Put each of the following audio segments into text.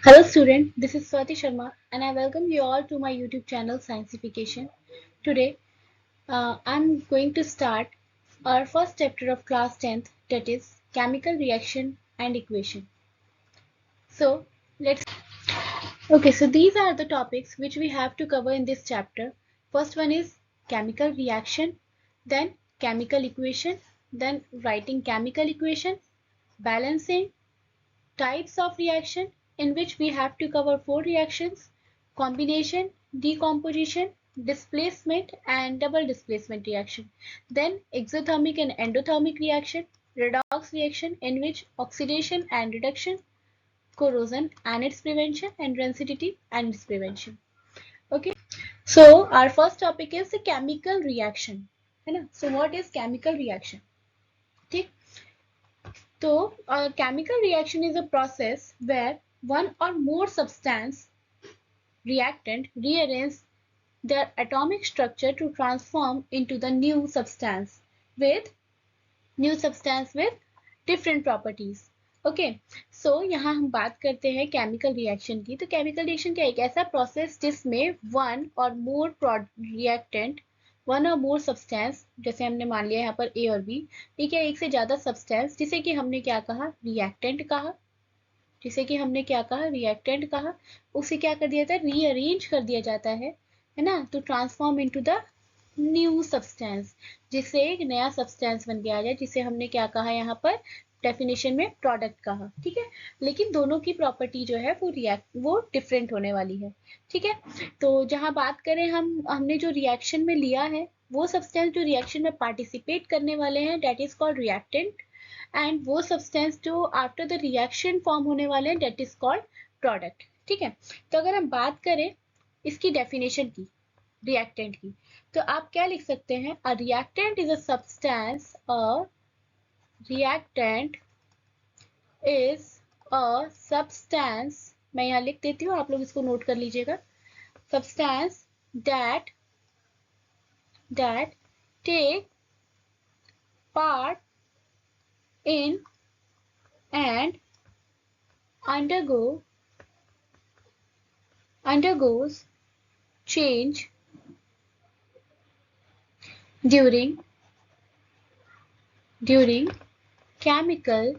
Hello student, this is Swati Sharma and I welcome you all to my YouTube channel Scientification. Today I'm going to start our first chapter of class 10th, that is chemical reaction and equation. So let's Okay, so these are the topics which we have to cover in this chapter. First one is chemical reaction, then chemical equation, then writing chemical equation, balancing, types of reaction, in which we have to cover 4 reactions: combination, decomposition, displacement and double displacement reaction. Then exothermic and endothermic reaction, redox reaction in which oxidation and reduction, corrosion and its prevention, and rancidity and its prevention. Okay, so our first topic is the chemical reaction, है ना? So what is chemical reaction? ठीक, so a chemical reaction is a process where one or more substance reactant rearrange their atomic structure to transform into the with new substance with different properties. Okay, so यहाँ हम बात करते हैं chemical reaction की। तो chemical reaction क्या है? एक ऐसा प्रोसेस जिसमें वन और मोर सब्सटेंस, जैसे हमने मान लिया यहाँ पर ए और बी, ठीक है, एक से ज्यादा सब्सटेंस, जिसे कि हमने क्या कहा? रिएक्टेंट कहा। रिएक्टेंट कहा, उसे क्या कर दिया जाता है? रीअरेंज कर दिया जाता है ना, तो transform into the new substance, जिससे एक नया सब्सटेंस बन के आ जाए, जिसे हमने क्या कहा यहाँ पर डेफिनेशन में? प्रोडक्ट कहा। ठीक है, लेकिन दोनों की प्रॉपर्टी जो है वो डिफरेंट होने वाली है। ठीक है, तो जहां बात करें हमने जो रिएक्शन में लिया है, वो सब्सटेंस जो रिएक्शन में पार्टिसिपेट करने वाले हैं, that is called reactant, and वो सब्सटेंस जो आफ्टर द रिएक्शन फॉर्म होने वाले हैं, डेट इज कॉल्ड प्रोडक्ट। ठीक है, तो अगर हम बात करें इसकी डेफिनेशन की, रिएक्टेंट की, तो आप क्या लिख सकते हैं? A reactant is a substance, reactant is a substance, मैं यहाँ लिख देती हूँ, आप लोग इसको नोट कर लीजिएगा। Substance that take part in and undergoes change during chemical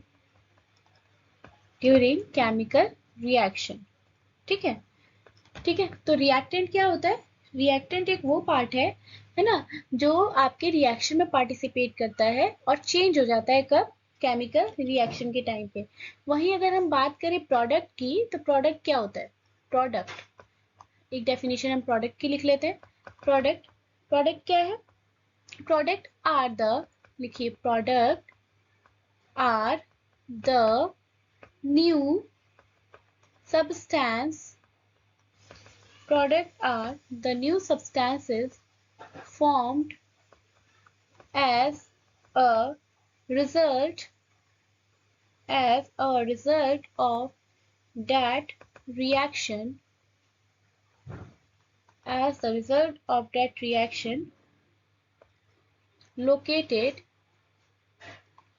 reaction। ठीक है, तो रिएक्टेंट क्या होता है? रिएक्टेंट एक वो पार्ट है ना, जो आपके रिएक्शन में पार्टिसिपेट करता है और चेंज हो जाता है। कब? केमिकल रिएक्शन के टाइम पे। वहीं अगर हम बात करें प्रोडक्ट की, तो प्रोडक्ट क्या होता है? प्रोडक्ट, एक डेफिनेशन हम प्रोडक्ट की लिख लेते हैं। प्रोडक्ट क्या है? प्रोडक्ट आर द, लिखिए, product are the new substance products are the new substances formed as a result of that reaction, located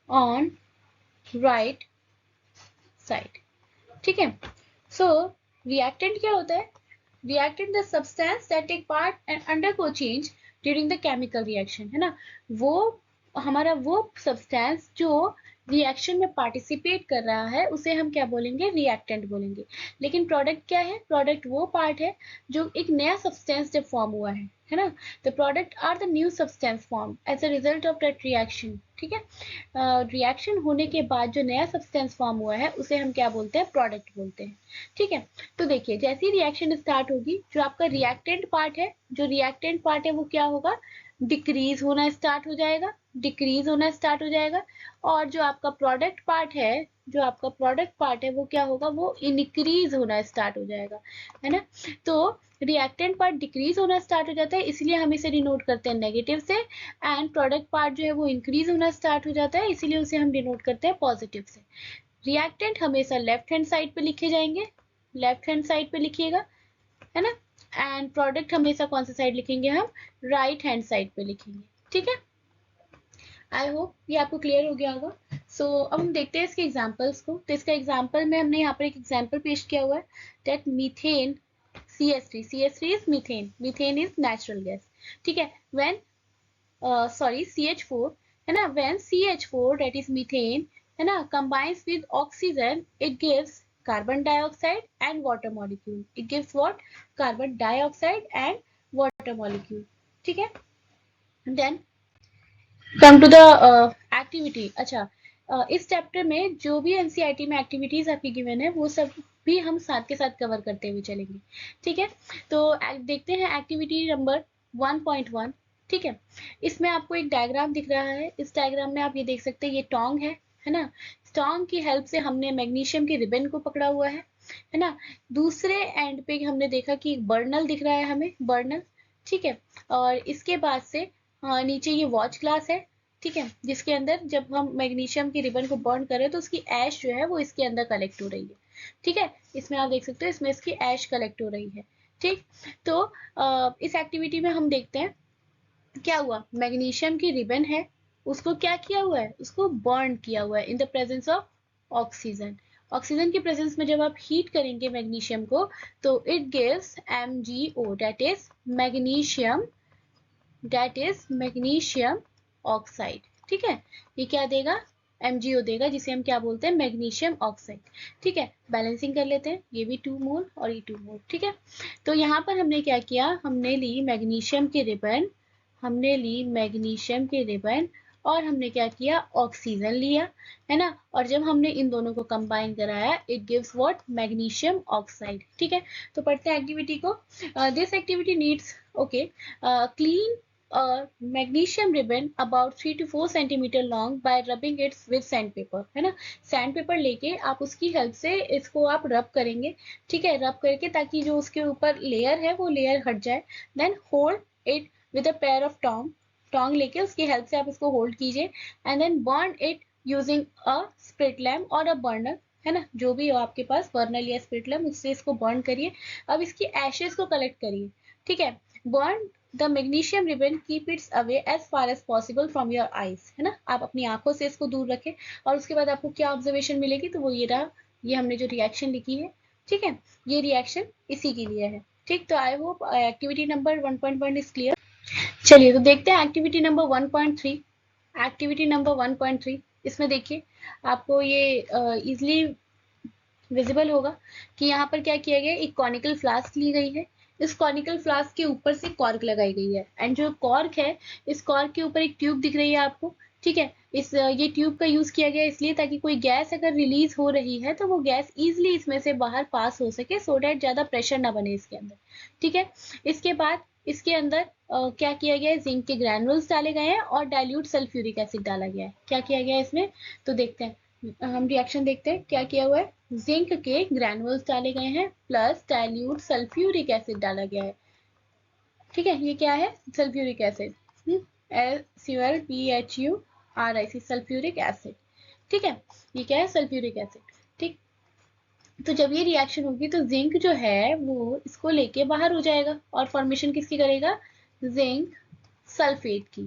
on right side। ठीक है, सो रिएक्टेंट क्या होता है? Reactant the substance that take part and undergo change during the chemical reaction, है ना, वो हमारा वो सब्सटेंस जो रिएक्शन में पार्टिसिपेट कर रहा है, उसे हम क्या बोलेंगे? रिएक्टेंट बोलेंगे। लेकिन प्रोडक्ट क्या है? प्रोडक्ट वो पार्ट है जो एक नया सब्सटेंस जब फॉर्म हुआ है ना, the product are the new substance form as a result of that reaction. ठीक है, रिएक्शन होने के बाद जो नया सब्सटेंस फॉर्म हुआ है, उसे हम क्या बोलते हैं? प्रोडक्ट बोलते हैं। ठीक है, तो देखिए, जैसी रिएक्शन स्टार्ट होगी, जो आपका रिएक्टेंट पार्ट है वो क्या होगा? डिक्रीज होना स्टार्ट हो जाएगा। और जो आपका प्रोडक्ट पार्ट है वो क्या होगा? वो इनक्रीज होना स्टार्ट हो जाएगा, है ना। तो रिएक्टेंट पार्ट डिक्रीज होना स्टार्ट हो जाता है, इसलिए हम इसे डिनोट करते हैं नेगेटिव से, एंड प्रोडक्ट पार्ट जो है वो इंक्रीज होना स्टार्ट हो जाता है, इसीलिए उसे हम डिनोट करते हैं पॉजिटिव से। रिएक्टेंट हमेशा लेफ्ट हैंड साइड पे लिखे जाएंगे, लेफ्ट हैंड साइड पे लिखिएगा, है ना, एंड प्रोडक्ट हमेशा कौन सा साइड लिखेंगे? हम राइट हैंड साइड पे लिखेंगे। ठीक है, आई होप ये आपको क्लियर हो गया होगा। सो अब हम देखते हैं इसके एग्जांपल्स को। तो इसका एग्जांपल में हमने यहाँ पर एक एग्जांपल पेश किया हुआ है that methane CH3, CH3 is methane, methane is natural gas, ठीक है। व्हेन सॉरी CH4 है ना, when CH4 that is methane है ना combines with oxygen it gives carbon dioxide and water molecule, it gives what, carbon dioxide and water molecule, ठीक है। Then come to the activity. अच्छा, इस chapter में जो भी एनसीईआरटी में एक्टिविटीज आपकी गिवन है वो सब भी हम साथ के साथ कवर करते हुए चलेंगे, ठीक है। तो देखते हैं एक्टिविटी नंबर 1.1, ठीक है। इसमें आपको एक डायग्राम दिख रहा है। इस डायग्राम में आप ये देख सकते हैं ये टोंग है ना। टोंग की हेल्प से हमने मैग्नीशियम के रिबन को पकड़ा हुआ है ना। दूसरे एंड पे हमने देखा कि बर्नल दिख रहा है हमें, बर्नल, ठीक है। और इसके बाद से नीचे ये वॉच ग्लास है, ठीक है, जिसके अंदर जब हम मैग्नीशियम की रिबन को बर्न करें तो उसकी ऐश जो है वो इसके अंदर कलेक्ट हो रही है, ठीक है। इसमें आप देख सकते हो इसमें इसकी ऐश कलेक्ट हो रही है, ठीक। तो इस एक्टिविटी में हम देखते हैं क्या हुआ। मैग्नीशियम की रिबन है, उसको क्या किया हुआ है, उसको बर्न किया हुआ है in the presence of oxygen. Oxygen की प्रेजेंस में जब आप हीट करेंगे मैग्नीशियम को तो it gives MgO, that is magnesium oxide, ठीक है। ये क्या देगा, MgO देगा, जिसे हम क्या बोलते हैं, मैग्नीशियम ऑक्साइड, ठीक है। बैलेंसिंग कर लेते हैं, ये भी 2 मोल और ये 2 मोल, ठीक है। तो यहाँ पर हमने क्या किया, हमने ली मैग्नीशियम की रिबन, और हमने क्या किया, ऑक्सीजन लिया, है ना। और जब हमने इन दोनों को कंबाइन कराया it gives what, magnesium oxide, ठीक है। तो पढ़ते हैं एक्टिविटी को। This activity needs okay clean magnesium ribbon about 3 to 4 centimeter long by rubbing it with sandpaper, है ना। सैंडपेपर लेके आप उसकी हेल्प से इसको आप रब करेंगे, ठीक है। रब करके ताकि जो उसके ऊपर लेयर है वो लेयर हट जाए। Then hold it with a pair of tong लेके उसकी हेल्प से आप इसको होल्ड कीजिए and then burn it using a spirit lamp और अ बर्नर, है ना। जो भी हो आपके पास बर्नर या स्प्रिट लैम्प, उससे इसको बर्न करिए। अब इसकी एशेस को कलेक्ट करिए, ठीक है। Burn the magnesium ribbon, keep its away as far as possible from your eyes, है ना। आप अपनी आंखों से इसको दूर रखें। और उसके बाद आपको क्या ऑब्जर्वेशन मिलेगी, तो वो ये रहा, ये हमने जो रिएक्शन लिखी है, ठीक है। ये रिएक्शन इसी के लिए है, ठीक। तो I hope activity number 1.1 is clear. चलिए तो देखते हैं एक्टिविटी नंबर 1.3। एक्टिविटी नंबर 1.3, इसमें देखिए आपको ये इजिली विजिबल होगा कि यहाँ पर क्या किया गया, एक कॉनिकल फ्लास्क ली गई है। इस कॉनिकल फ्लास्क के ऊपर से कॉर्क लगाई गई है एंड जो कॉर्क है, इस कॉर्क के ऊपर एक ट्यूब दिख रही है आपको, ठीक है। ये ट्यूब का यूज किया गया इसलिए ताकि कोई गैस अगर रिलीज हो रही है तो वो गैस इजिली इसमें से बाहर पास हो सके, सो डैट ज्यादा प्रेशर ना बने इसके अंदर, ठीक है। इसके बाद इसके अंदर क्या किया गया है, जिंक के ग्रैनुल्स डाले गए हैं और डाइल्यूट सल्फ्यूरिक एसिड डाला गया है। क्या किया गया है इसमें, तो देखते हैं, हम रिएक्शन देखते हैं क्या किया हुआ है। जिंक के ग्रैनुअल्स डाले गए हैं प्लस डाइल्यूट सल्फ्यूरिक एसिड डाला गया है, ठीक है। ये क्या है, sulphuric acid, SULPHURIC, sulphuric acid, ठीक है। ये क्या है, सल्फ्यूरिक एसिड, ठीक। तो जब ये रिएक्शन होगी तो जिंक जो है वो इसको लेके बाहर हो जाएगा और फॉर्मेशन किसकी करेगा, जिंक सल्फेट की,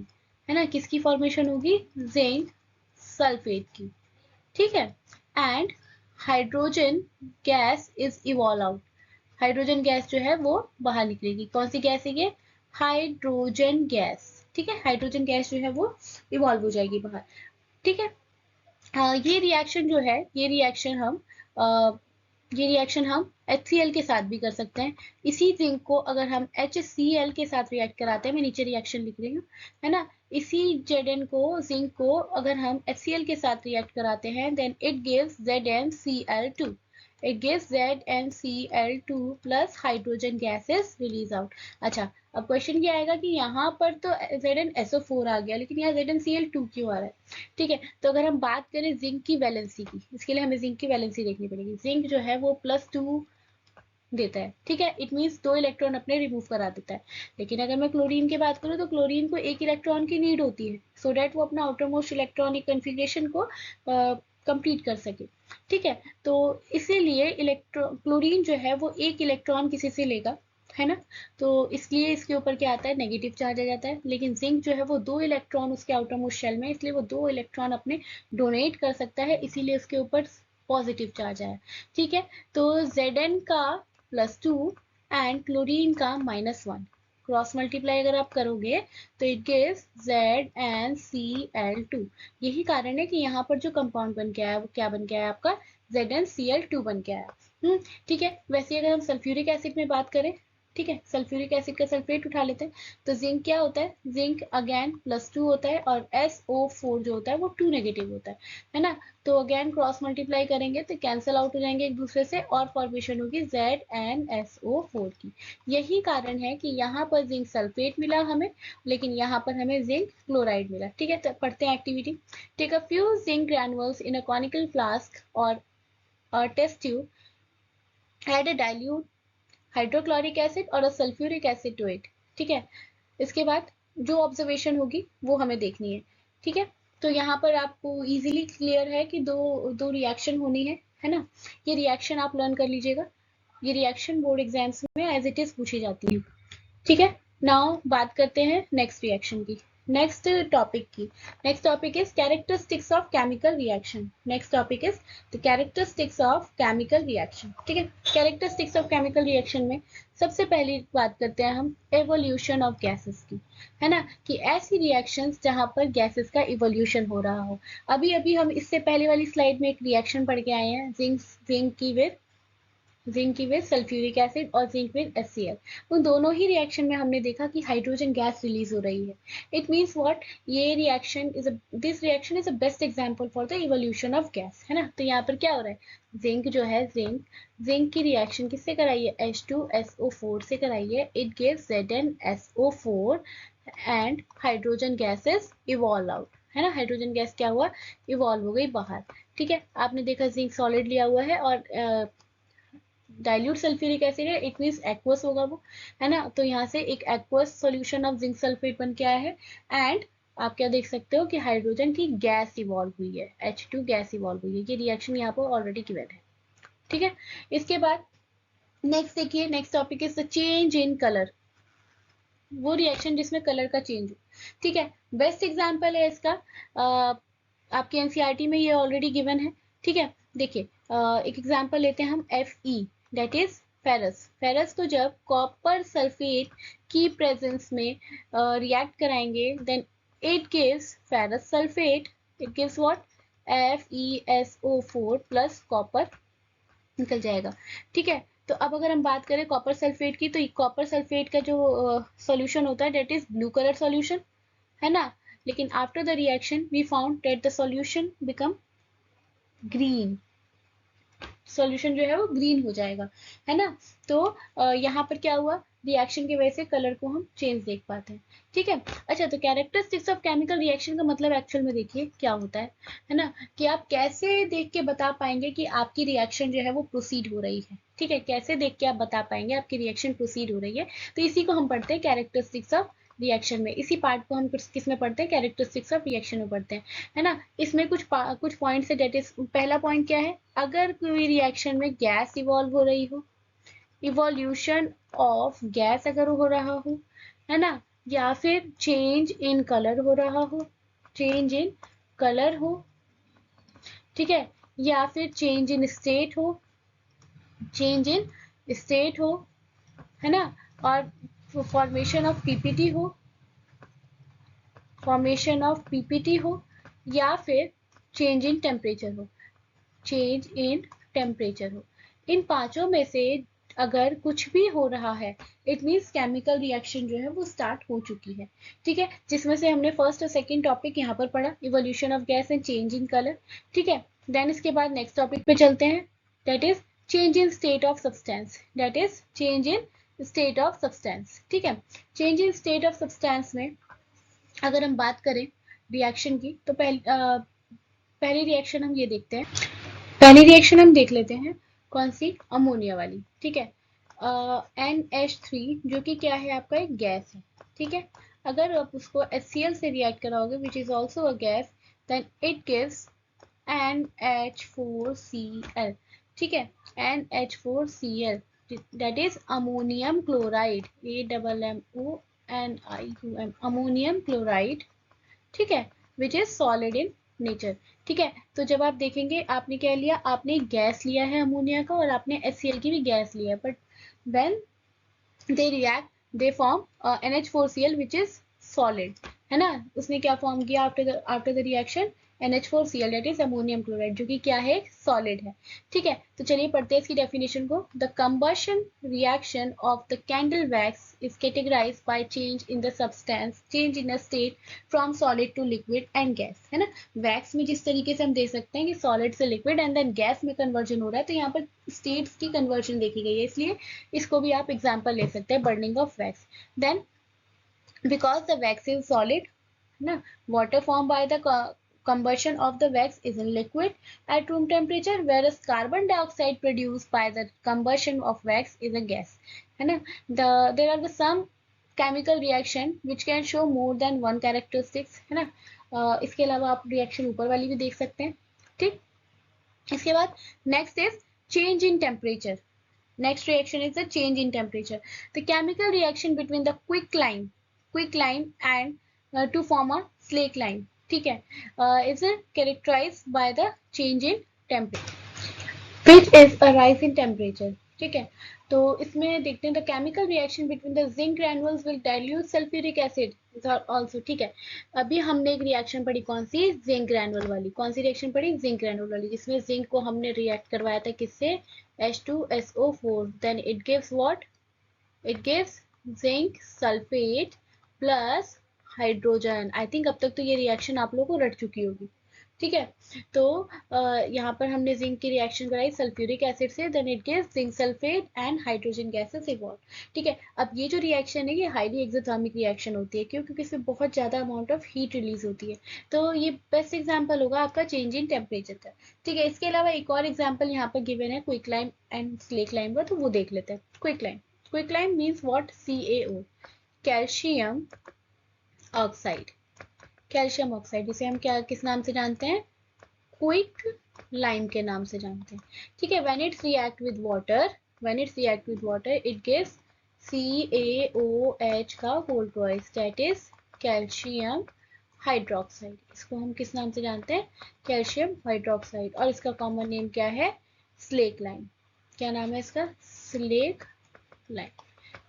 है ना। किसकी फॉर्मेशन होगी, जिंक सल्फेट की, ठीक है। And hydrogen gas is evolve out, hydrogen gas जो है वो बाहर निकलेगी। कौन सी गैस है ये, हाइड्रोजन गैस, ठीक है। हाइड्रोजन गैस जो है वो इवॉल्व हो जाएगी बाहर, ठीक है। ये रिएक्शन जो है, ये रिएक्शन हम HCl के साथ भी कर सकते हैं। इसी जिंक को अगर हम HCl के साथ रिएक्ट कराते हैं, मैं नीचे रिएक्शन लिख रही हूँ, है ना। इसी Zn को, जिंक को अगर हम HCl के साथ रिएक्ट कराते हैं then it gives ZnCl2, it gives ZnCl2 plus hydrogen gases release out. अच्छा, अब क्वेश्चन क्या आएगा कि यहाँ पर तो ZnSO4 आ गया लेकिन यहाँ ZnCl2 क्यों आ रहा है, ठीक है। तो अगर हम बात करें जिंक की वैलेंसी की, इसके लिए हमें जिंक की वैलेंसी देखनी पड़ेगी। जिंक जो है वो +2 देता है, ठीक है। इट मीन्स 2 इलेक्ट्रॉन अपने रिमूव करा देता है। लेकिन अगर मैं क्लोरीन की बात करूँ तो क्लोरीन को 1 इलेक्ट्रॉन की नीड होती है सो डैट वो अपना आउटर मोस्ट इलेक्ट्रॉनिक कन्फिग्रेशन को कंप्लीट कर सके, ठीक है। तो इसीलिए क्लोरीन जो है वो 1 इलेक्ट्रॉन किसी से लेगा, है ना। तो इसलिए इसके ऊपर क्या आता है, नेगेटिव चार्ज आ जाता है। लेकिन जिंक जो है वो 2 इलेक्ट्रॉन उसके आउटर मोस्ट शेल में, इसलिए वो 2 इलेक्ट्रॉन अपने डोनेट कर सकता है, इसीलिए उसके ऊपर पॉजिटिव चार्ज आया। ठीक है, तो Zn का +2 एंड क्लोरीन का -1 क्रॉस मल्टीप्लाई अगर आप करोगे तो इट गिव्स ZnCl2। यही कारण है कि यहाँ पर जो कंपाउंड बन के आया वो क्या बन के आया, आपका ZnCl2 बन के आया। ठीक है, वैसे अगर हम सल्फ्यूरिक एसिड में बात करें, ठीक है, सल्फ्यूरिक एसिड का सल्फेट उठा लेते हैं, तो जिंक क्या होता है, जिंक अगेन +2 होता है और SO4 जो होता है वो 2 नेगेटिव होता है ना। तो अगेन क्रॉस मल्टीप्लाई करेंगे तो कैंसिल आउट हो जाएंगे एक दूसरे से और फॉर्मेशन होगी ZnSO4 की। यही कारण है कि यहाँ पर जिंक सल्फेट मिला हमें, लेकिन यहाँ पर हमें जिंक क्लोराइड मिला। ठीक है, तो पढ़ते हैं activity. Take a few zinc granules in a conical flask और test tube, add a dilute hydrochloric acid और सल्फ्यूरिक एसिड टू इट। ठीक है, इसके बाद जो ऑब्जर्वेशन होगी वो हमें देखनी है। ठीक है, तो यहाँ पर आपको इजीली क्लियर है कि दो दो रिएक्शन होनी है ना। ये रिएक्शन आप लर्न कर लीजिएगा, ये रिएक्शन बोर्ड एग्जाम्स में एज इट इज पूछी जाती है। ठीक है, नाउ बात करते हैं नेक्स्ट रिएक्शन की, नेक्स्ट टॉपिक की। Next topic is characteristics of chemical reaction. Next topic is the characteristics of chemical reaction. ठीक है, कैरेक्टरिस्टिक्स ऑफ केमिकल रिएक्शन में सबसे पहली बात करते हैं हम एवोल्यूशन ऑफ गैसेस की, है ना, कि ऐसी रिएक्शंस जहां पर गैसेस का इवोल्यूशन हो रहा हो। अभी अभी हम इससे पहले वाली स्लाइड में एक रिएक्शन पढ़ के आए हैं, जिंक की विद सल्फ्यूरिक एसिड और जिंक विद HCl। उन दोनों ही रिएक्शन में हमने देखा कि हाइड्रोजन गैस रिलीज हो रही है। इट मीन्स व्हाट, ये reaction is this reaction is a best example for the evolution of gas, है ना। तो यहाँ पर क्या हो रहा है, जिंक जो है, जिंक की रिएक्शन किससे कराई है, H2SO4 से कराई है। It gives ZnSO4 and hydrogen gas is evolve out, है ना। हाइड्रोजन गैस क्या हुआ, इवॉल्व हो गई बाहर। ठीक है, आपने देखा जिंक सॉलिड लिया हुआ है और डाइल्यूट सल्फ्यूरिक एसिड है, इट मीन्स एक्वस होगा वो, है ना। तो यहाँ से एक aqueous solution of zinc sulphate बन के आया है। एंड आप क्या देख सकते हो कि हाइड्रोजन की गैस इवॉल्व हुई है, H2 गैस इवॉल्व हुई है। ये रिएक्शन यहाँ पर ऑलरेडी गिवन है। ठीक है, इसके बाद नेक्स्ट देखिए, next topic is the change in colour. वो रिएक्शन जिसमें कलर का चेंज हो। ठीक है, बेस्ट एग्जाम्पल है इसका, आपके एनसीईआरटी में ये ऑलरेडी गिवन है। ठीक है, देखिए एक एग्जाम्पल लेते हैं हम, Fe that is ferrous. Ferrous को जब कॉपर सल्फेट की प्रेजेंस में रिएक्ट कराएंगे, then it gives ferrous sulphate, it gives what, FeSO4 plus copper निकल जाएगा। ठीक है, तो अब अगर हम बात करें कॉपर सल्फेट की, तो कॉपर सल्फेट का जो सॉल्यूशन होता है that is blue colour solution, है ना। लेकिन after the reaction we found that the solution become green, solution जो है वो ग्रीन हो जाएगा, है ना। तो यहाँ पर क्या हुआ, रिएक्शन की वजह से कलर को हम चेंज देख पाते हैं। ठीक है, अच्छा, तो कैरेक्टरिस्टिक्स ऑफ केमिकल रिएक्शन का मतलब एक्चुअल में देखिए क्या होता है ना, कि आप कैसे देख के बता पाएंगे कि आपकी रिएक्शन जो है वो प्रोसीड हो रही है। ठीक है, कैसे देख के आप बता पाएंगे आपकी रिएक्शन प्रोसीड हो रही है, तो इसी को हम पढ़ते हैं कैरेक्टरिस्टिक्स ऑफ रिएक्शन में। इसी पार्ट को हम किस में पढ़ते हैं, कैरेक्टरिस्टिक्स ऑफ रिएक्शन में पढ़ते हैं, है ना। इसमें कुछ पॉइंट्स है, डेट इज पहला पॉइंट क्या है, अगर कोई रिएक्शन में गैस इवॉल्व हो रही हो, इवोल्यूशन ऑफ गैस अगर हो रहा हो, है ना, या फिर चेंज इन कलर हो रहा हो, चेंज इन कलर हो, ठीक है, या फिर चेंज इन स्टेट हो, चेंज इन स्टेट हो, है ना, और फॉर्मेशन ऑफ पीपीटी हो, फॉर्मेशन ऑफ पीपीटी हो, या फिर चेंज इन टेम्परेचर हो, चेंज इन टेम्परेचर हो। इन पांचों में से अगर कुछ भी हो रहा है, इट मीन्स केमिकल रिएक्शन जो है वो स्टार्ट हो चुकी है। ठीक है, जिसमें से हमने फर्स्ट और सेकंड टॉपिक यहाँ पर पढ़ा, evolution of gas and change in colour. ठीक है, देन इसके बाद नेक्स्ट टॉपिक पे चलते हैं, that is change in state of substance, that is change in state of substance. ठीक है, change in state of substance में अगर हम बात करें रिएक्शन की, तो पहली रिएक्शन हम ये देखते हैं, पहली रिएक्शन हम देख लेते हैं कौन सी, अमोनिया वाली। ठीक है, NH3 जो कि क्या है, आपका एक गैस है। ठीक है, अगर आप उसको HCl से रिएक्ट कराओगे which is also a gas, then it gives NH4Cl। ठीक है, NH4Cl that is ammonium chloride, AMMONIUM, ammonium chloride, ठीक है, which is solid in nature। ठीक है, तो जब आप देखेंगे आपने क्या लिया, आपने गैस लिया है अमोनिया का और आपने HCl की भी गैस लिया है, but when they react they form NH4Cl which is solid, है ना। उसने क्या फॉर्म किया after the reaction, NH4Cl that is ammonium chloride, जो कि क्या है, सॉलिड है। ठीक है, तो चलिए पढ़ते हैं इसकी डेफिनेशन को। The combustion reaction of the candle wax is categorized by change in the substance, change in a state from solid to liquid and gas, है ना। वैक्स में जिस तरीके से हम देख सकते हैं कि सॉलिड से लिक्विड एंड देन गैस में कन्वर्जन हो रहा है, तो यहाँ पर स्टेट्स की कन्वर्जन देखी गई है, इसलिए इसको भी आप एग्जाम्पल ले सकते हैं, burning of wax. Then because the wax is solid, है ना, water formed by the combustion of the wax is in liquid at room temperature, whereas carbon dioxide produced by the combustion of wax is a gas, है ना। there are some chemical reaction which can show more than one characteristics, है ना। इसके अलावा आप reaction ऊपर वाली भी देख सकते हैं। ठीक, इसके बाद next is change in temperature. Next reaction is the change in temperature. The chemical reaction between the quicklime and to form a slakelime. ठीक है, is characterized by the change in temperature, which is a rise in temperature. ठीक है, तो इसमें देखते हैं the chemical reaction between the zinc granules will dilute sulphuric acid also. ठीक है, अभी हमने एक रिएक्शन पढ़ी, कौन सी, जिंक ग्रैनुअल वाली। कौन सी रिएक्शन पढ़ी, जिंक ग्रैनुअल वाली, जिसमें जिंक को हमने रिएक्ट करवाया था किससे, H2SO4, then it gives what, it gives zinc sulfate plus hydrogen. I think अब तक तो ये रिएक्शन आप लोगों को रट चुकी होगी। ठीक है, तो यहाँ पर हमने जिंक की रिएक्शन कराई सल्फ्यूरिक एसिड से, then it gives zinc sulphate and hydrogen gases evolve. ठीक है, अब ये जो रिएक्शन है ये हाईली एक्सोथर्मिक रिएक्शन होती है, क्यों, क्योंकि इसमें बहुत ज्यादा अमाउंट ऑफ हीट रिलीज होती है, तो ये बेस्ट एग्जाम्पल होगा आपका चेंज इन टेम्परेचर का। ठीक है, इसके अलावा एक और एग्जाम्पल यहाँ पर गिवन है क्विकलाइम एंड स्लेकलाइम का, तो वो देख लेते हैं। Quicklime means what, CaO, calcium oxide, calcium oxide, जिसे हम क्या किस नाम से जानते हैं, क्विक लाइम के नाम से जानते हैं। ठीक है, when it's react with water it gives CaOH का whole twice, that is calcium hydroxide. इसको हम किस नाम से जानते हैं, कैल्शियम हाइड्रोक्साइड, और इसका कॉमन नेम क्या है, स्लेक लाइम। क्या नाम है इसका, स्लेक लाइम।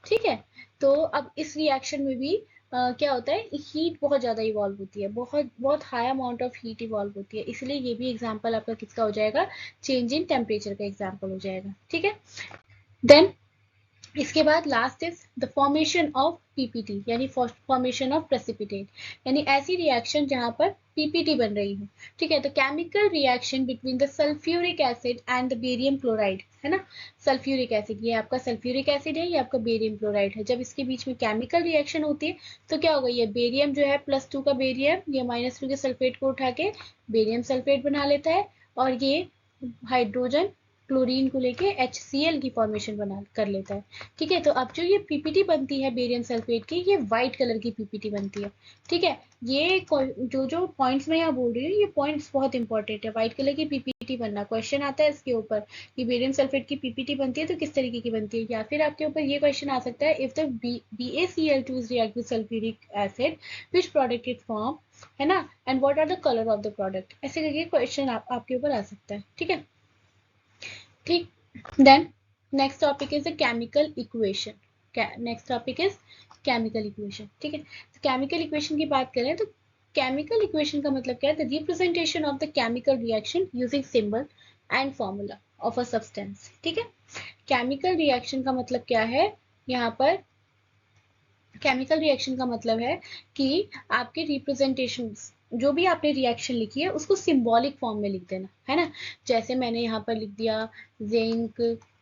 ठीक है, तो अब इस रिएक्शन में भी क्या होता है, हीट बहुत ज्यादा इवॉल्व होती है, बहुत बहुत high amount of heat evolve होती है, इसलिए ये भी एग्जांपल आपका किसका हो जाएगा, चेंज इन टेम्परेचर का एग्जांपल हो जाएगा। ठीक है, देन इसके बाद last is the formation of PPT, यानी फॉर्मेशन ऑफ प्रेसिपिटेट, यानी ऐसी रिएक्शन जहां पर पीपीटी बन रही है। ठीक है, तो chemical reaction between the sulphuric acid and the barium chloride, है ना। सल्फ्यूरिक एसिड, ये आपका सल्फ्यूरिक एसिड है, ये आपका बेरियम क्लोराइड है। जब इसके बीच में केमिकल रिएक्शन होती है तो क्या होगा, ये बेरियम जो है +2 का बेरियम, ये -2 के सल्फेट को उठा के बेरियम सल्फेट बना लेता है, और ये हाइड्रोजन क्लोरीन को लेके HCl की फॉर्मेशन बना कर लेता है। ठीक है, तो अब जो ये पीपीटी बनती है बेरियम सल्फेट की, ये व्हाइट कलर की पीपीटी बनती है। ठीक है, ये जो पॉइंट्स मैं यहाँ बोल रही हूँ, ये पॉइंट्स बहुत इंपॉर्टेंट है। व्हाइट कलर की पीपीटी बनना, क्वेश्चन आता है इसके ऊपर कि बेरियम सल्फेट की पीपीटी बनती है तो किस तरीके की बनती है, या फिर आपके ऊपर ये क्वेश्चन आ सकता है, if the BaCl2 is react with sulfuric acid, which product it form, है ना, and what are the colour of the product, ऐसे करके क्वेश्चन आपके ऊपर आ सकता है। ठीक है, ठीक, then next topic is the chemical equation. Next topic is chemical equation. ठीक है, तो केमिकल इक्वेशन की बात करें तो केमिकल इक्वेशन का मतलब क्या है, the representation of the chemical reaction using symbol and formula of a substance. ठीक है, केमिकल रिएक्शन का मतलब क्या है, यहाँ पर केमिकल रिएक्शन का मतलब है कि आपके रिप्रेजेंटेशन, जो भी आपने रिएक्शन लिखी है उसको सिंबॉलिक फॉर्म में लिख देना, है ना। जैसे मैंने यहाँ पर लिख दिया जिंक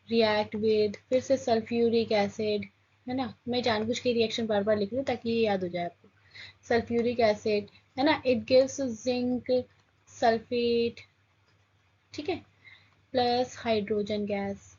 रिएक्ट विद, फिर से सल्फ्यूरिक एसिड, है ना, मैं जानबूझ के रिएक्शन बार बार लिख रही हूँ ताकि ये याद हो जाए आपको। सल्फ्यूरिक एसिड, है ना, इट गिव्स जिंक सल्फेट, ठीक है, प्लस हाइड्रोजन गैस।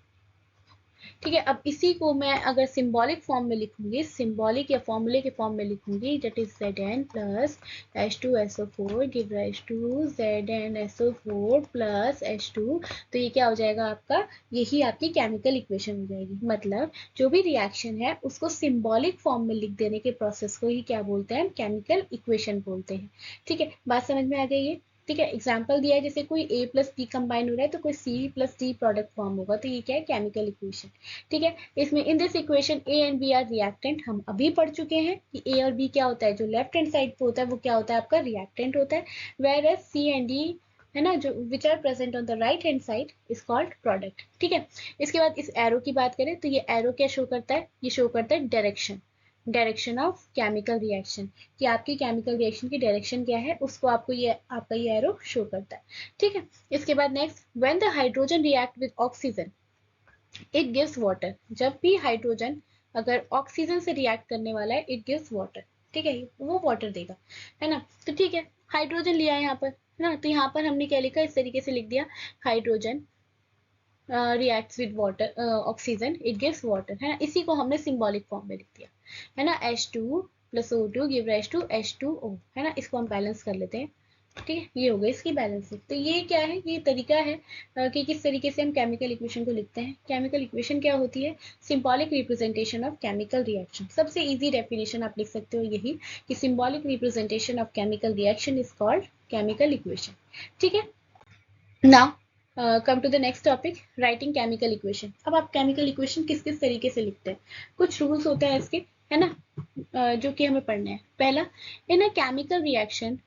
ठीक है, अब इसी को मैं अगर सिंबॉलिक फॉर्म में लिखूंगी, सिंबॉलिक या फॉर्मूले के फॉर्म में लिखूंगी, that is Zn plus H2SO4 give rise to ZnSO4 plus H2, तो ये क्या हो जाएगा आपका, यही आपकी केमिकल इक्वेशन हो जाएगी। मतलब जो भी रिएक्शन है उसको सिंबॉलिक फॉर्म में लिख देने के प्रोसेस को ही क्या बोलते हैं, केमिकल इक्वेशन बोलते हैं। ठीक है, बात समझ में आ गई है। ठीक है, एग्जाम्पल दिया है, जैसे कोई A प्लस B कंबाइन हो रहा है तो कोई C plus D product form होगा, तो ये क्या है, केमिकल इक्वेशन। ठीक है, इसमें in this equation A and B are reactant, हम अभी पढ़ चुके हैं कि A और B क्या होता है, जो लेफ्ट हैंड साइड पे होता है वो क्या होता है, आपका रिएक्टेंट होता है, whereas C and D है ना, जो which are present on the right hand side is called product. ठीक है, इसके बाद इस एरो की बात करें तो ये एरो क्या शो करता है, ये शो करता है direction, direction of chemical reaction, कि आपकी केमिकल रिएक्शन की डायरेक्शन क्या है, उसको आपको ये आपका ये एरो शो करता है। ठीक है, इसके बाद next, when the hydrogen react with oxygen it gives water, जब भी हाइड्रोजन अगर ऑक्सीजन से रिएक्ट करने वाला है, इट गिव्स वाटर। ठीक है, वो वाटर देगा, है ना। तो ठीक है, हाइड्रोजन लिया है यहाँ पर, है ना, तो यहाँ पर हमने क्या लिखा, इस तरीके से लिख दिया, hydrogen reacts with water oxygen it gives water, है ना, इसी को हमने सिंबॉलिक फॉर्म में लिख दिया, है ना, H2 plus O2 give rise to H2O, है ना, इसको हम बैलेंस कर लेते हैं। ठीक है, ये हो गई इसकी बैलेंसिंग। तो ये क्या है, ये तरीका है कि किस तरीके से हम केमिकल इक्वेशन को लिखते हैं। केमिकल इक्वेशन क्या होती है, symbolic representation of chemical reaction. सबसे इजी डेफिनेशन आप लिख सकते हो यही, कि symbolic representation of chemical reaction is called chemical equation. ठीक है, now come to the next topic, writing chemical equation. अब आप केमिकल इक्वेशन किस किस तरीके से लिखते हैं, कुछ रूल्स होते हैं इसके, है ना, जो कि हमें पढ़ने हैं। पहला, in a chemical reaction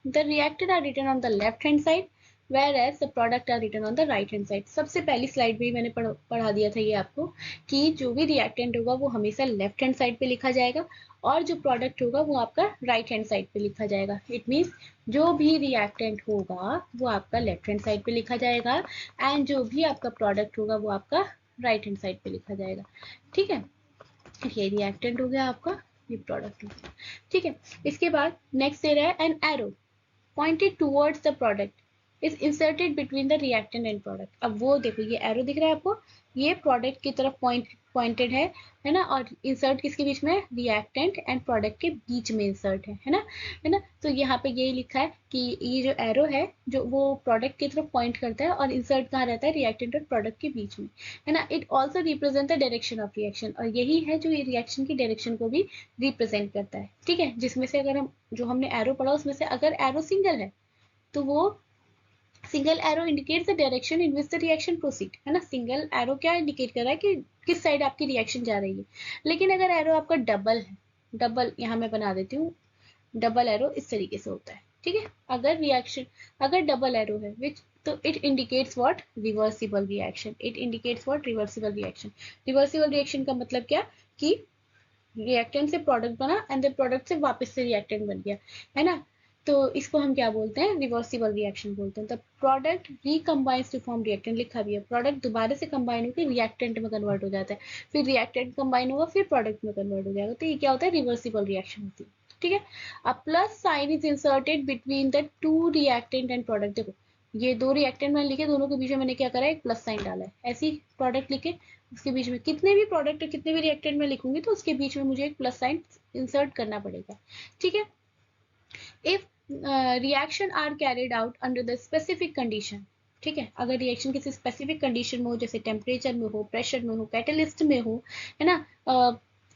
the reactant are written on the left hand side whereas the product are written on the right hand side। सबसे पहली स्लाइड में ही मैंने पढ़ा दिया था ये आपको, कि जो भी रिएक्टेंट होगा वो हमेशा लेफ्ट हैंड साइड पे लिखा जाएगा और जो प्रोडक्ट होगा वो आपका राइट हैंड साइड पे लिखा जाएगा। इट मीन्स जो भी रिएक्टेंट होगा वो आपका लेफ्ट हैंड साइड पे लिखा जाएगा एंड जो भी आपका प्रोडक्ट होगा वो आपका राइट हैंड साइड पे लिखा जाएगा। ठीक है, ये रिएक्टेंट हो गया आपका, ये प्रोडक्ट हो गया। ठीक है, इसके बाद नेक्स्ट दे रहा है an arrow pointed towards the product is inserted between the reactant and product। अब वो देखो, ये एरो दिख रहा है आपको, ये प्रोडक्ट की तरफ पॉइंटेड है ना, और इंसर्ट किसके बीच में, रिएक्टेंट एंड प्रोडक्ट के बीच में इंसर्ट है ना। तो यहाँ पे यही लिखा है कि ये जो एरो है जो वो प्रोडक्ट की तरफ पॉइंट करता है और इंसर्ट कहाँ रहता है, रिएक्टेंट और प्रोडक्ट के बीच में, है ना। It also represent the direction of reaction, और यही है जो ये रिएक्शन की डायरेक्शन को भी रिप्रेजेंट करता है। ठीक है, जिसमें से अगर हम जो हमने एरो पढ़ा उसमें से अगर एरो सिंगल है तो वो single arrow indicates the direction in which the reaction proceed, है ना। सिंगल एरो क्या इंडिकेट कर रहा है कि किस साइड आपकी रिएक्शन जा रही है। लेकिन अगर एरो आपका डबल है, डबल यहाँ मैं बना देती हूँ, डबल एरो इस तरीके से होता है। ठीक है, अगर रिएक्शन अगर डबल एरो है विच, तो it indicates what, reversible reaction. It indicates what, reversible reaction. Reversible reaction का मतलब क्या, कि रिएक्टेंट से प्रोडक्ट बना एंड द प्रोडक्ट से वापस से रिएक्टेंट बन गया, है ना। तो इसको हम क्या बोलते हैं, रिवर्सिबल रिएक्शन बोलते हैं। The product recombines to form reactant, लिखा भी है, प्रोडक्ट दोबारा से कंबाइन होकर रिएक्टेंट में कन्वर्ट हो जाता है, फिर रिएक्टेंट कंबाइन होगा फिर प्रोडक्ट में कन्वर्ट हो जाएगा, तो ये क्या होता है, रिवर्सिबल रिएक्शन होती है। ठीक है, a plus sign is inserted between the two reactant and product. देखो, ये दो रिएक्टेंट मैंने लिखे, दोनों के बीच में मैंने क्या करा है, एक प्लस साइन डाला है। ऐसी प्रोडक्ट लिखे, उसके बीच में कितने भी प्रोडक्ट कितने भी रिएक्टेंट में लिखूंगी तो उसके बीच में मुझे एक प्लस साइन इंसर्ट करना पड़ेगा। ठीक है, if reaction are carried out under the specific condition. ठीक है, अगर रिएक्शन किसी स्पेसिफिक कंडीशन में हो, जैसे टेम्परेचर में हो, प्रेशर में हो, कैटलिस्ट में हो, है ना।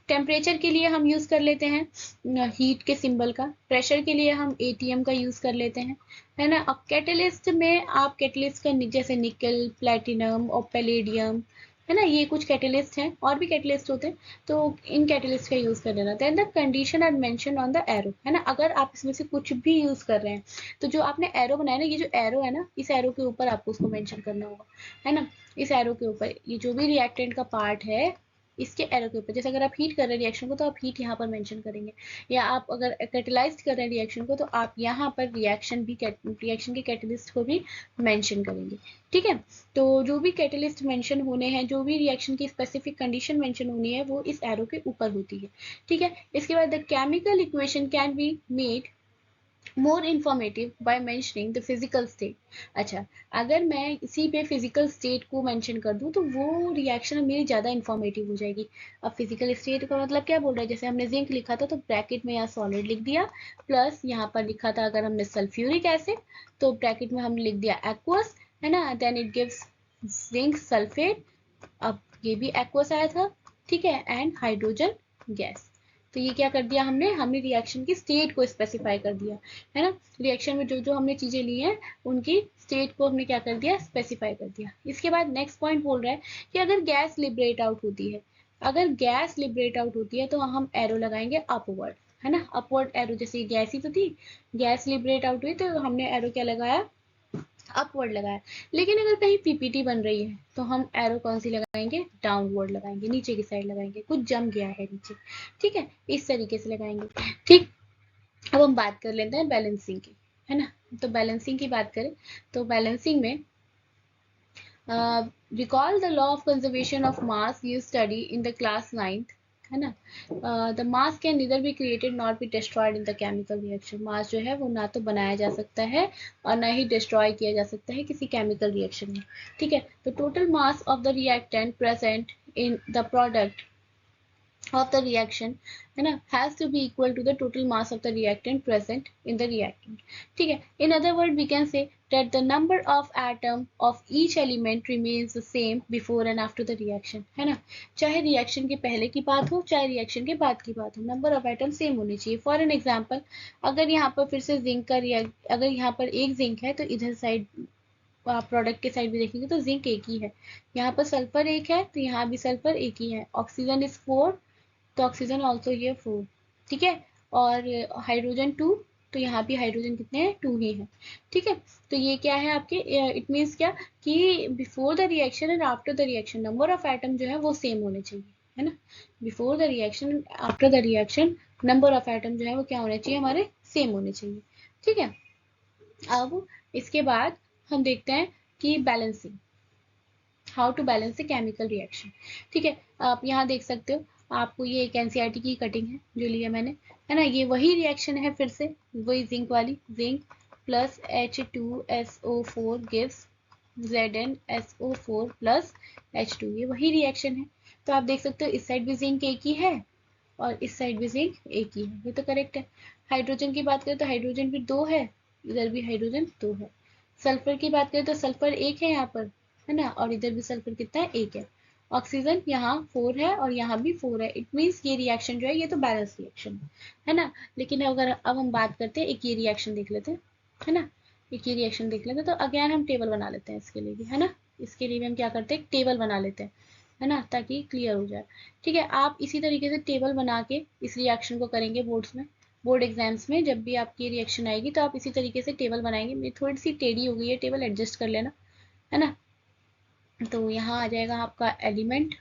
टेम्परेचर के लिए हम यूज कर लेते हैं हीट के सिंबल का, प्रेशर के लिए हम ATM का यूज कर लेते हैं, है ना। अब कैटलिस्ट में आप कैटलिस्ट का जैसे निकल, प्लेटिनम और पैलेडियम, है ना, ये कुछ कैटलिस्ट हैं, और भी कैटलिस्ट होते हैं, तो इन कैटलिस्ट का यूज कर लेना। Then the condition are mention on the arrow, है ना। अगर आप इसमें से कुछ भी यूज कर रहे हैं तो जो आपने एरो बनाया ना, ये जो एरो है ना, इस एरो के ऊपर आपको उसको मेंशन करना होगा, है ना। इस एरो के ऊपर ये जो भी रिएक्टेंट का पार्ट है इसके एरो के ऊपर, जैसे अगर आप हीट कर रहे हैं रिएक्शन को तो आप हीट यहाँ पर मेंशन करेंगे, या आप अगर कैटेलाइज कर रहे हैं रिएक्शन को तो आप यहाँ पर रिएक्शन के कैटलिस्ट को भी मेंशन करेंगे। ठीक है, तो जो भी कैटलिस्ट मेंशन होने हैं, जो भी रिएक्शन की स्पेसिफिक कंडीशन मेंशन होनी है वो इस एरो के ऊपर होती है। ठीक है, इसके बाद the chemical equation can be made more informative by mentioning the physical state. अच्छा, अगर मैं इसी पे फिजिकल स्टेट को मेंशन कर दूं तो वो रिएक्शन मेरी ज़्यादा इन्फॉर्मेटिव हो जाएगी। अब फिजिकल स्टेट का मतलब क्या बोल रहा है, जैसे हमने जिंक लिखा था तो ब्रैकेट में यहाँ सॉलिड लिख दिया, प्लस यहाँ पर लिखा था अगर हमने सल्फ्यूरिक एसिड तो ब्रैकेट में हमने लिख दिया एक्वस, है ना, then it gives zinc sulphate. अब ये भी एक्वस आया था, ठीक है, एंड हाइड्रोजन गैस। तो ये क्या कर दिया हमने हमने रिएक्शन की स्टेट को स्पेसिफाई कर दिया, है ना। रिएक्शन में जो जो हमने चीजें ली हैं उनकी स्टेट को हमने क्या कर दिया, स्पेसिफाई कर दिया। इसके बाद नेक्स्ट पॉइंट बोल रहा है कि अगर गैस लिबरेट आउट होती है, अगर गैस लिबरेट आउट होती है तो हम एरो लगाएंगे अपवर्ड, है ना, अपवर्ड एरो। जैसे गैस ही तो थी, गैस लिबरेट आउट हुई तो हमने एरो क्या लगाया, अपवर्ड लगाया। लेकिन अगर कहीं पीपीटी बन रही है तो हम एरो कौन सी लगाएंगे, डाउनवर्ड लगाएंगे, नीचे की साइड लगाएंगे, कुछ जम गया है नीचे, ठीक है, इस तरीके से लगाएंगे। ठीक, अब हम बात कर लेते हैं बैलेंसिंग की, है ना। तो बैलेंसिंग की बात करें तो बैलेंसिंग में recall the law of conservation of mass you study in the class 9th, है ना। The mass can neither be created not be destroyed in the chemical reaction. Mass जो है वो ना तो बनाया जा सकता है और ना ही डिस्ट्रॉय किया जा सकता है किसी केमिकल रिएक्शन में, ठीक है। तो total mass of the reactant present in the product of the reaction, है ना, has to be equal to the total mass of the reactant present in the reactant, ठीक है। in other word we can say that the number of atom of each element remains the same before and after the reaction, है ना। चाहे reaction के पहले की बात हो चाहे रिएक्शन के बाद की बात हो, नंबर ऑफ एटम सेम होने चाहिए। फॉर एन एग्जाम्पल, अगर यहाँ पर फिर से जिंक का अगर यहाँ पर एक जिंक है तो इधर साइड आप प्रोडक्ट के साइड भी देखेंगे तो जिंक एक ही है, यहाँ पर सल्फर एक है तो यहाँ भी सल्फर एक ही है, ऑक्सीजन इज 4 तो ऑक्सीजन ऑल्सो ये 4, ठीक है, और हाइड्रोजन 2 तो यहाँ भी हाइड्रोजन कितने हैं, 2 ही है, ठीक है। तो ये क्या है आपके, इट मीन्स क्या कि before the reaction and after the reaction number of atom जो है वो सेम होने चाहिए, है ना। Before the reaction after the reaction number of atom जो है वो क्या होने चाहिए, हमारे सेम होने चाहिए, ठीक है। अब इसके बाद हम देखते हैं कि balancing, how to balance the chemical reaction, ठीक है। आप यहाँ देख सकते हो, आपको ये एक एनसीईआरटी की कटिंग है जो लिया मैंने, है ना। ये वही रिएक्शन है, फिर से वही जिंक वाली, zinc plus H2SO4 gives ZnSO4 plus H2, ये वही रिएक्शन है। तो आप देख सकते हो इस साइड भी जिंक एक ही है और इस साइड भी जिंक एक ही है, ये तो करेक्ट है। हाइड्रोजन की बात करें तो हाइड्रोजन भी 2 है, इधर भी हाइड्रोजन 2 है। सल्फर की बात करें तो सल्फर एक है यहाँ पर, है ना, और इधर भी सल्फर कितना है, एक है। ऑक्सीजन यहाँ 4 है और यहाँ भी 4 है, इट मीन्स ये रिएक्शन जो है ये तो बैलेंस रिएक्शन है ना। लेकिन अगर अब हम बात करते हैं, एक ये रिएक्शन देख लेते हैं, है ना, एक ये रिएक्शन देख लेते हैं। तो अगेन हम टेबल बना लेते हैं इसके लिए भी, है ना। इसके लिए भी हम क्या करते हैं, टेबल बना लेते हैं, है ना, ताकि क्लियर हो जाए, ठीक है। आप इसी तरीके से टेबल बना के इस रिएक्शन को करेंगे बोर्ड्स में, बोर्ड एग्जाम्स में जब भी आपकी रिएक्शन आएगी तो आप इसी तरीके से टेबल बनाएंगे। मेरी थोड़ी सी टेढ़ी हो गई है टेबल, एडजस्ट कर लेना, है ना। तो यहाँ आ जाएगा आपका एलिमेंट,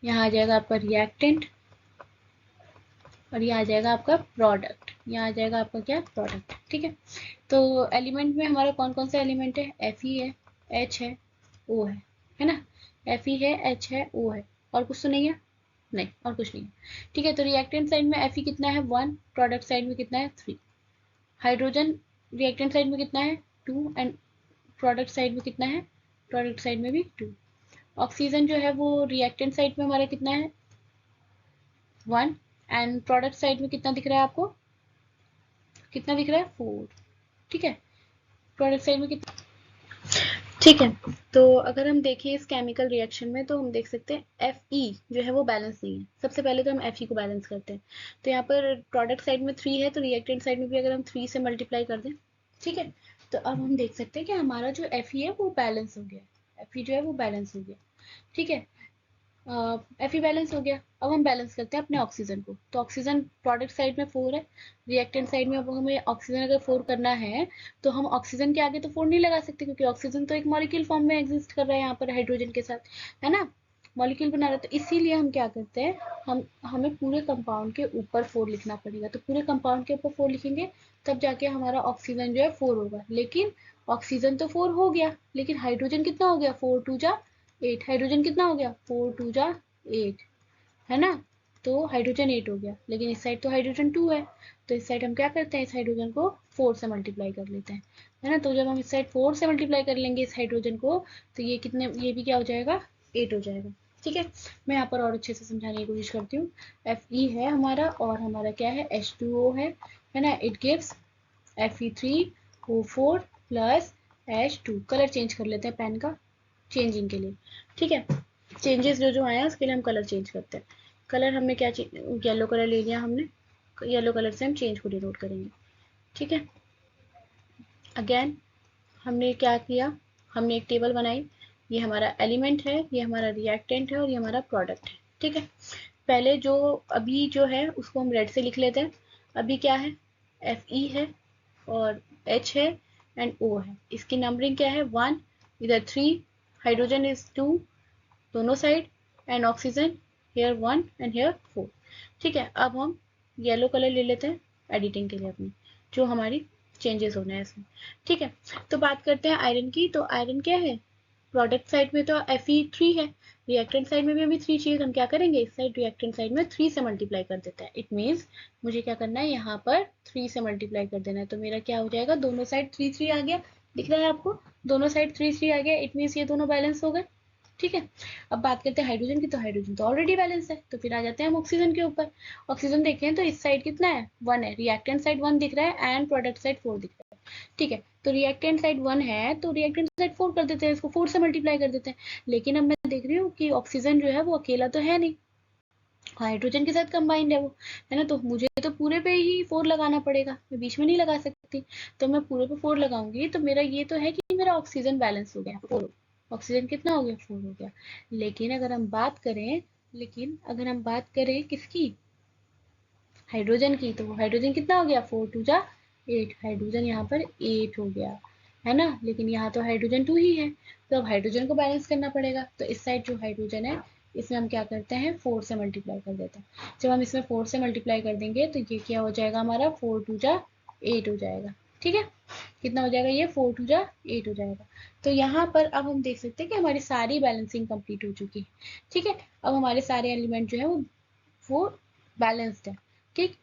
यहाँ आ जाएगा आपका रिएक्टेंट और ये आ जाएगा आपका प्रोडक्ट, यहाँ आ जाएगा आपका क्या, प्रोडक्ट, ठीक है। तो एलिमेंट में हमारा कौन कौन सा एलिमेंट है, एफ ई है, एच है, ओ है ना। एफ ई है, एच है, ओ है, और कुछ तो नहीं है, नहीं और कुछ नहीं है, ठीक है। तो रिएक्टेंट साइड में एफ ई कितना है 1, प्रोडक्ट साइड में कितना है 3, हाइड्रोजन रिएक्टेंट साइड में कितना है 2 एंड प्रोडक्ट साइड में कितना है, प्रोडक्ट साइड में भी 2। ऑक्सीजन जो है वो रिएक्टेंट साइड में हमारा कितना है 1 एंड प्रोडक्ट साइड में कितना दिख रहा है आपको, कितना दिख रहा है 4, ठीक है। प्रोडक्ट साइड में कितना, ठीक है। तो अगर हम देखें इस केमिकल रिएक्शन में तो हम देख सकते हैं एफ ई जो है वो बैलेंस नहीं है। सबसे पहले तो हम एफ ई को बैलेंस करते हैं, तो यहाँ पर प्रोडक्ट साइड में 3 है तो रिएक्टेंट साइड में भी अगर हम 3 से मल्टीप्लाई कर दें, ठीक है, तो अब हम देख सकते हैं कि हमारा जो एफ ई है वो बैलेंस हो गया, एफ ई जो है वो बैलेंस हो गया, ठीक है। एफ ई बैलेंस हो गया। अब हम बैलेंस करते हैं अपने ऑक्सीजन को। तो ऑक्सीजन प्रोडक्ट साइड में 4 है, रिएक्टेंट साइड में अब हमें ऑक्सीजन अगर 4 करना है तो हम ऑक्सीजन के आगे तो 4 नहीं लगा सकते क्योंकि ऑक्सीजन तो एक मॉलिक्यूल फॉर्म में एग्जिस्ट कर रहा है यहाँ पर हाइड्रोजन के साथ, है ना, मॉलिक्यूल बना रहा है। तो इसीलिए हम क्या करते हैं, हमें पूरे कंपाउंड के ऊपर 4 लिखना पड़ेगा। तो पूरे कंपाउंड के ऊपर 4 लिखेंगे तब जाके हमारा ऑक्सीजन जो है 4 होगा। लेकिन ऑक्सीजन तो 4 हो गया, लेकिन हाइड्रोजन कितना हो गया, 4 2 जा 8, हाइड्रोजन कितना हो गया 4 2 जा 8, है ना। तो हाइड्रोजन 8 हो गया, लेकिन इस साइड तो हाइड्रोजन 2 है, तो इस साइड हम क्या करते हैं, इस हाइड्रोजन को 4 से मल्टीप्लाई कर लेते हैं, है ना। तो जब हम इस साइड 4 से मल्टीप्लाई कर लेंगे इस हाइड्रोजन को, तो ये कितने, ये भी क्या हो जाएगा, 8 हो जाएगा। ठीक है, मैं यहाँ पर और अच्छे से समझाने की कोशिश करती हूँ। Fe है हमारा, और हमारा क्या है, H2O है ना। It gives Fe3O4 plus H2। Colour change कर लेते हैं पेन का चेंजिंग के लिए। ठीक है, चेंजेस जो जो आए हैं उसके लिए हम कलर चेंज करते हैं। कलर हमने क्या, येलो कलर ले लिया हमने, येलो कलर से हम चेंज को डिनोट करेंगे। ठीक है, अगेन हमने क्या किया, हमने एक टेबल बनाई, ये हमारा एलिमेंट है, ये हमारा रिएक्टेंट है, और ये हमारा प्रोडक्ट है। ठीक है, पहले जो अभी जो है उसको हम रेड से लिख लेते हैं। अभी क्या है, Fe है और H है एंड O है। इसकी नंबरिंग क्या है, 1, इधर 3, हाइड्रोजन इज 2 दोनों side, and oxygen here 1 and here 4। ठीक है, अब हम येलो कलर ले लेते हैं एडिटिंग के लिए अपनी, जो हमारी चेंजेस होने हैं इसमें। ठीक है, तो बात करते हैं आयरन की। तो आयरन क्या है, प्रोडक्ट साइड में तो Fe3 है, रिएक्टेंट साइड में भी हमें 3 चाहिए, तो हम क्या करेंगे, इस साइड रिएक्टेंट साइड में 3 से मल्टीप्लाई कर देते हैं। इट मीन्स मुझे क्या करना है, यहाँ पर 3 से मल्टीप्लाई कर देना है, तो मेरा क्या हो जाएगा, दोनों साइड 3 3 आ गया, दिख रहा है आपको, दोनों साइड 3 3 आ गया। इट मीन्स ये दोनों बैलेंस हो गए। ठीक है, अब बात करते हैं हाइड्रोजन की। तो हाइड्रोजन तो ऑलरेडी बैलेंस है, तो फिर आ जाते हैं हम ऑक्सीजन के ऊपर। ऑक्सीजन देखें तो इस साइड कितना है, 1 है, रिएक्टेंट साइड 1 दिख रहा है एंड प्रोडक्ट साइड 4 दिख रहा है। ठीक है, तो रिएक्टेंट साइड 1 है, तो रिएक्टेंट साइड 4 कर देते हैं, इसको 4 से मल्टीप्लाई कर देते हैं। लेकिन अब मैं देख रही हूँ कि ऑक्सीजन जो है वो अकेला तो है नहीं, हाइड्रोजन के साथ कंबाइंड है वो, है ना। तो मुझे तो पूरे पे ही 4 लगाना पड़ेगा, मैं बीच में नहीं लगा सकती। तो मैं पूरे पे 4 लगाऊंगी, तो मेरा ये तो है कि मेरा ऑक्सीजन बैलेंस हो गया 4, ऑक्सीजन कितना हो गया, 4 हो गया। लेकिन अगर हम बात करें, किसकी, हाइड्रोजन की, तो हाइड्रोजन कितना हो गया, 4 2 जा 8, हाइड्रोजन यहाँ पर 8 हो गया, है ना। लेकिन यहाँ तो हाइड्रोजन 2 ही है, तो अब हाइड्रोजन को बैलेंस करना पड़ेगा। तो इस साइड जो हाइड्रोजन है इसमें हम क्या करते हैं, 4 से मल्टीप्लाई कर देते हैं। जब हम इसमें 4 से मल्टीप्लाई कर देंगे तो ये क्या हो जाएगा, हमारा 4 2 जा 8 हो जाएगा। ठीक है, कितना हो जाएगा, ये 4 2 जा 8 हो जाएगा। तो यहाँ पर अब हम देख सकते हैं कि हमारी सारी बैलेंसिंग कंप्लीट हो चुकी है। ठीक है, अब हमारे सारे एलिमेंट जो है वो बैलेंस्ड है। ठीक,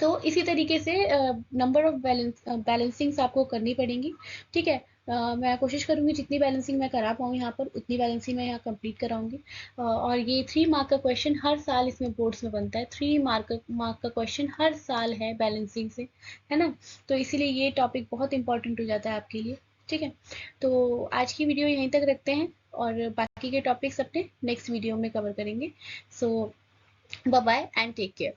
तो इसी तरीके से नंबर ऑफ बैलेंसिंग्स आपको करनी पड़ेंगी। ठीक है, मैं कोशिश करूंगी जितनी बैलेंसिंग मैं करा पाऊँ यहाँ पर उतनी बैलेंसिंग मैं यहाँ कंप्लीट कराऊंगी। और ये 3 मार्क का क्वेश्चन हर साल इसमें बोर्ड्स में बनता है, 3 मार्क का क्वेश्चन हर साल है बैलेंसिंग से, है ना। तो इसीलिए ये टॉपिक बहुत इंपॉर्टेंट हो जाता है आपके लिए। ठीक है, तो आज की वीडियो यहीं तक रखते हैं, और बाकी के टॉपिक्स अपने नेक्स्ट वीडियो में कवर करेंगे। So bye bye and take care.